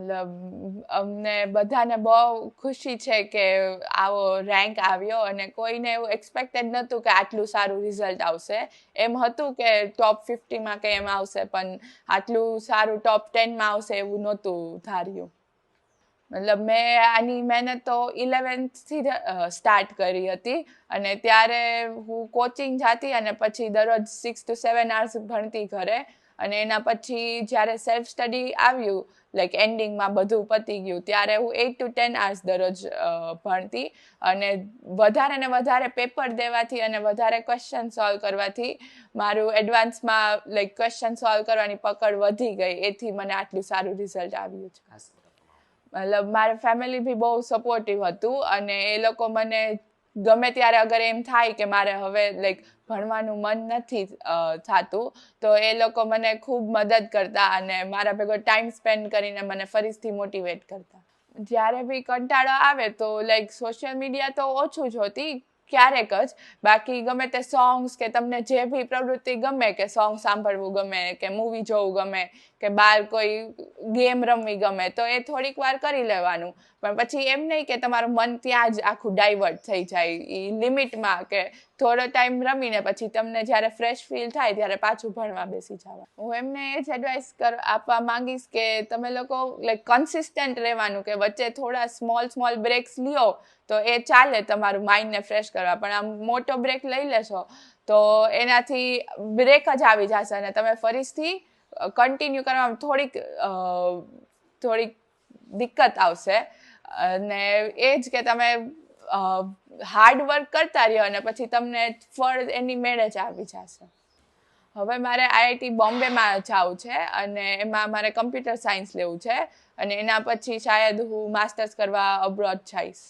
મતલબ અમને બધાને બહુ ખુશી છે કે આવો રેન્ક આવ્યો અને કોઈને એવું એક્સપેક્ટેડ નહોતું કે આટલું સારું રિઝલ્ટ આવશે. એમ હતું કે ટોપ 50માં કે એમ આવશે, પણ આટલું સારું ટોપ 10માં આવશે એવું નહોતું ધાર્યું. મતલબ મેં આની મહેનત તો 11thથી સ્ટાર્ટ કરી હતી અને ત્યારે હું કોચિંગ જાતી અને પછી દરરોજ 6 to 7 hours ભણતી ઘરે. અને એના પછી જ્યારે સેલ્ફ સ્ટડી આવ્યું, લાઈક એન્ડિંગમાં બધું પતી ગયું, ત્યારે હું 8 to 10 hours દરરોજ ભણતી. અને વધારે ને વધારે પેપર દેવાથી અને વધારે ક્વેશ્ચન સોલ્વ કરવાથી મારું એડવાન્સમાં લાઈક ક્વેશ્ચન સોલ્વ કરવાની પકડ વધી ગઈ. એથી મને આટલું સારું રિઝલ્ટ આવ્યું છે. મતલબ મારા ફેમિલી બી બહુ સપોર્ટિવ હતું અને એ લોકો મને ગમે ત્યારે અગર એમ થાય કે મારે હવે લાઈક ભણવાનું મન નથી થતું, તો એ લોકો મને ખૂબ મદદ કરતા અને મારા ભેગો ટાઈમ સ્પેન્ડ કરીને મને ફરીથી મોટિવેટ કરતા. જ્યારે બી કંટાળો આવે તો લાઈક સોશિયલ મીડિયા તો ઓછું જ હોતી, ક્યારેક જ. બાકી ગમે તે સોંગ્સ કે તમને જે બી પ્રવૃત્તિ ગમે, કે સોંગ સાંભળવું ગમે, કે મૂવી જોવું ગમે, કે બહાર કોઈ ગેમ રમવી ગમે, તો એ થોડીક વાર કરી લેવાનું. પણ પછી એમ નહીં કે તમારું મન ત્યાં જ આખું ડાયવર્ટ થઈ જાય. એ લિમિટમાં, કે થોડો ટાઈમ રમીને પછી તમને જ્યારે ફ્રેશ ફીલ થાય ત્યારે પાછું ભણવા બેસી જવાનું. હું એમને એ જ એડવાઇસ આપવા માંગીશ કે તમે લોકો લાઈક કન્સિસ્ટન્ટ રહેવાનું, કે વચ્ચે થોડા સ્મોલ બ્રેક્સ લ્યો તો એ ચાલે તમારું માઇન્ડને ફ્રેશ કરવા. પણ આમ મોટો બ્રેક લઈ લેશો તો એનાથી બ્રેક જ આવી જશે અને તમે ફરીથી કન્ટિન્યુ કરવામાં થોડીક દિક્કત આવશે. અને એ જ કે તમે હાર્ડ વર્ક કરતા રહ્યો અને પછી તમને ફળ એની મેળે જ આવી જશે. હવે મારે IIT બોમ્બેમાં જવું છે અને એમાં મારે કમ્પ્યુટર સાયન્સ લેવું છે અને એના પછી શાયદ હું માસ્ટર્સ કરવા અબ્રોડ જઈશ.